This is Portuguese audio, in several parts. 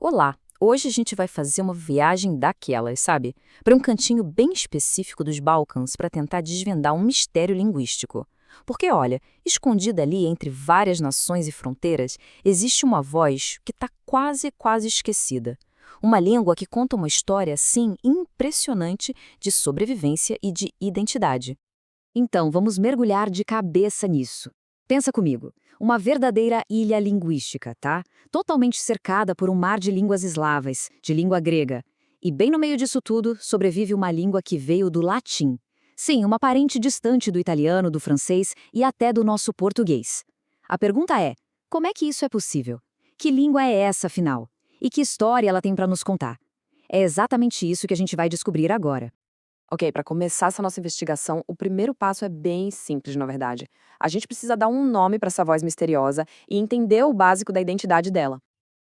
Olá! Hoje a gente vai fazer uma viagem daquelas, sabe? Para um cantinho bem específico dos Balcãs para tentar desvendar um mistério linguístico. Porque, olha, escondida ali entre várias nações e fronteiras, existe uma voz que está quase esquecida. Uma língua que conta uma história, assim, impressionante de sobrevivência e de identidade. Então, vamos mergulhar de cabeça nisso. Pensa comigo, uma verdadeira ilha linguística, tá? Totalmente cercada por um mar de línguas eslavas, de língua grega. E bem no meio disso tudo, sobrevive uma língua que veio do latim. Sim, uma parente distante do italiano, do francês e até do nosso português. A pergunta é, como é que isso é possível? Que língua é essa, afinal? E que história ela tem para nos contar? É exatamente isso que a gente vai descobrir agora. Ok, para começar essa nossa investigação, o primeiro passo é bem simples, na verdade. A gente precisa dar um nome para essa voz misteriosa e entender o básico da identidade dela.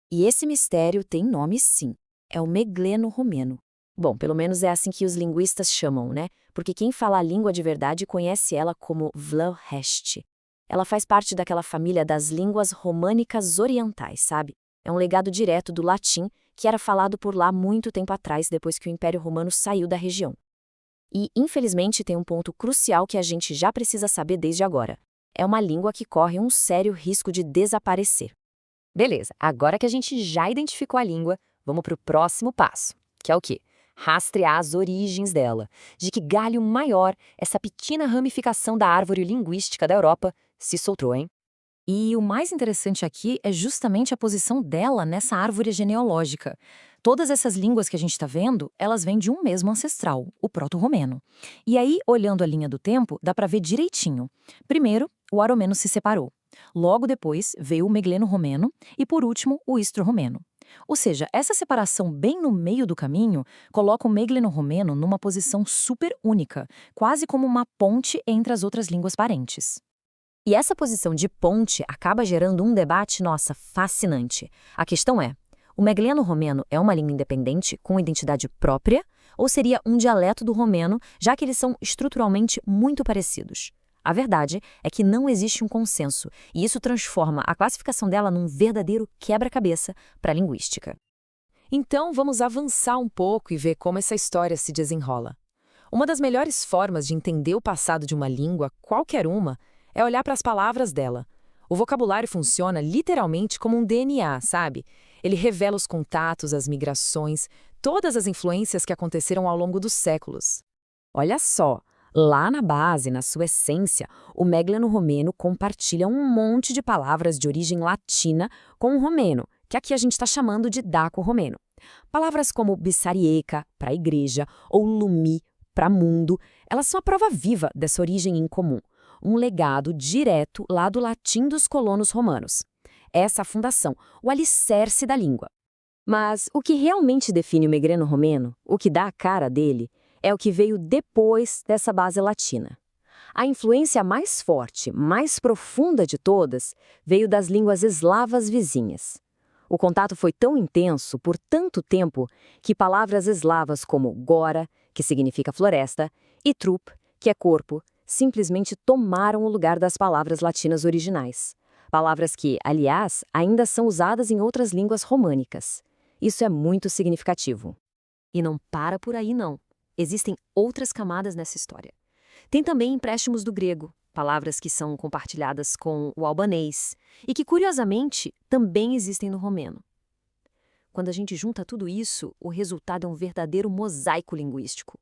E esse mistério tem nome sim. É o megleno romeno. Bom, pelo menos é assim que os linguistas chamam, né? Porque quem fala a língua de verdade conhece ela como Vlhësh. Ela faz parte daquela família das línguas românicas orientais, sabe? É um legado direto do latim que era falado por lá muito tempo atrás, depois que o Império Romano saiu da região. E, infelizmente, tem um ponto crucial que a gente já precisa saber desde agora. É uma língua que corre um sério risco de desaparecer. Beleza, agora que a gente já identificou a língua, vamos para o próximo passo, que é o quê? Rastrear as origens dela. De que galho maior essa pequena ramificação da árvore linguística da Europa se soltou, hein? E o mais interessante aqui é justamente a posição dela nessa árvore genealógica. Todas essas línguas que a gente está vendo, elas vêm de um mesmo ancestral, o proto-romeno. E aí, olhando a linha do tempo, dá para ver direitinho. Primeiro, o aromeno se separou. Logo depois, veio o megleno-romeno e, por último, o istro-romeno. Ou seja, essa separação bem no meio do caminho coloca o megleno-romeno numa posição super única, quase como uma ponte entre as outras línguas parentes. E essa posição de ponte acaba gerando um debate, nossa, fascinante. A questão é, o megleno romeno é uma língua independente com identidade própria ou seria um dialeto do romeno, já que eles são estruturalmente muito parecidos? A verdade é que não existe um consenso, e isso transforma a classificação dela num verdadeiro quebra-cabeça para a linguística. Então, vamos avançar um pouco e ver como essa história se desenrola. Uma das melhores formas de entender o passado de uma língua, qualquer uma, é olhar para as palavras dela. O vocabulário funciona literalmente como um DNA, sabe? Ele revela os contatos, as migrações, todas as influências que aconteceram ao longo dos séculos. Olha só, lá na base, na sua essência, o megleno-romeno compartilha um monte de palavras de origem latina com o romeno, que aqui a gente está chamando de daco-romeno. Palavras como bissarieca, para igreja, ou lumi, para mundo, elas são a prova viva dessa origem em comum. Um legado direto lá do latim dos colonos romanos. Essa é a fundação, o alicerce da língua. Mas o que realmente define o megleno romeno, o que dá a cara dele, é o que veio depois dessa base latina. A influência mais forte, mais profunda de todas, veio das línguas eslavas vizinhas. O contato foi tão intenso por tanto tempo que palavras eslavas como gora, que significa floresta, e trup, que é corpo, simplesmente tomaram o lugar das palavras latinas originais. Palavras que, aliás, ainda são usadas em outras línguas românicas. Isso é muito significativo. E não para por aí, não. Existem outras camadas nessa história. Tem também empréstimos do grego, palavras que são compartilhadas com o albanês e que, curiosamente, também existem no romeno. Quando a gente junta tudo isso, o resultado é um verdadeiro mosaico linguístico.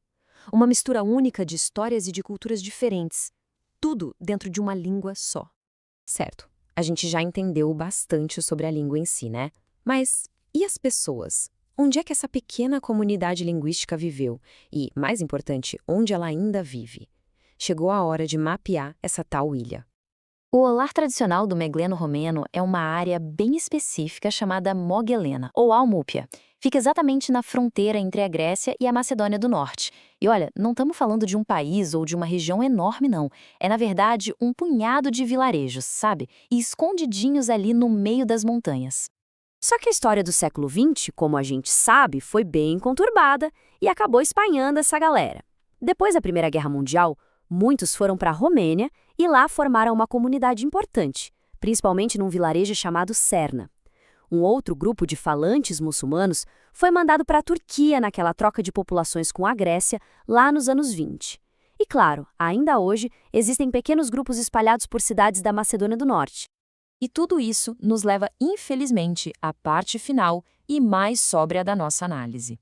Uma mistura única de histórias e de culturas diferentes, tudo dentro de uma língua só. Certo, a gente já entendeu bastante sobre a língua em si, né? Mas e as pessoas? Onde é que essa pequena comunidade linguística viveu? E, mais importante, onde ela ainda vive? Chegou a hora de mapear essa tal ilha. O lar tradicional do megleno romeno é uma área bem específica chamada Mogelena, ou Almúpia. Fica exatamente na fronteira entre a Grécia e a Macedônia do Norte. E olha, não estamos falando de um país ou de uma região enorme, não. É, na verdade, um punhado de vilarejos, sabe? E escondidinhos ali no meio das montanhas. Só que a história do século XX, como a gente sabe, foi bem conturbada e acabou espalhando essa galera. Depois da Primeira Guerra Mundial, muitos foram para a Romênia e lá formaram uma comunidade importante, principalmente num vilarejo chamado Serna. Um outro grupo de falantes muçulmanos foi mandado para a Turquia naquela troca de populações com a Grécia, lá nos anos 20. E claro, ainda hoje, existem pequenos grupos espalhados por cidades da Macedônia do Norte. E tudo isso nos leva, infelizmente, à parte final e mais sóbria da nossa análise: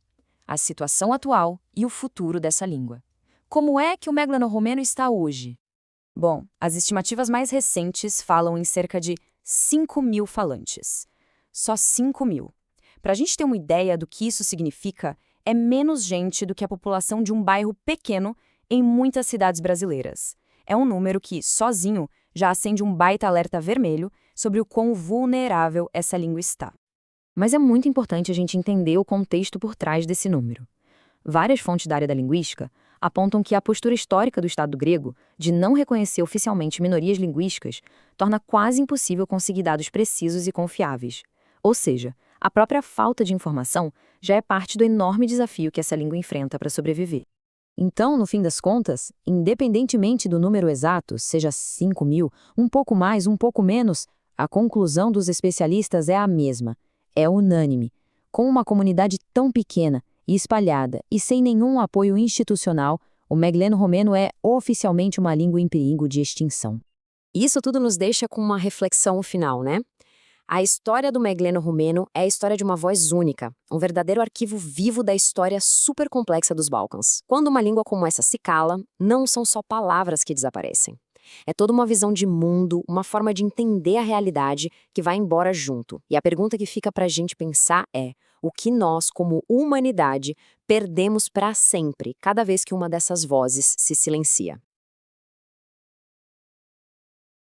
a situação atual e o futuro dessa língua. Como é que o meglano-romeno está hoje? Bom, as estimativas mais recentes falam em cerca de 5.000 falantes. Só 5.000. Para a gente ter uma ideia do que isso significa, é menos gente do que a população de um bairro pequeno em muitas cidades brasileiras. É um número que, sozinho, já acende um baita alerta vermelho sobre o quão vulnerável essa língua está. Mas é muito importante a gente entender o contexto por trás desse número. Várias fontes da área da linguística apontam que a postura histórica do Estado grego de não reconhecer oficialmente minorias linguísticas torna quase impossível conseguir dados precisos e confiáveis. Ou seja, a própria falta de informação já é parte do enorme desafio que essa língua enfrenta para sobreviver. Então, no fim das contas, independentemente do número exato, seja 5.000, um pouco mais, um pouco menos, a conclusão dos especialistas é a mesma. É unânime. Com uma comunidade tão pequena e espalhada e sem nenhum apoio institucional, o meglano-romeno é oficialmente uma língua em perigo de extinção. Isso tudo nos deixa com uma reflexão final, né? A história do meglano-romeno é a história de uma voz única, um verdadeiro arquivo vivo da história super complexa dos Balcãs. Quando uma língua como essa se cala, não são só palavras que desaparecem. É toda uma visão de mundo, uma forma de entender a realidade que vai embora junto. E a pergunta que fica pra gente pensar é: o que nós, como humanidade, perdemos para sempre cada vez que uma dessas vozes se silencia?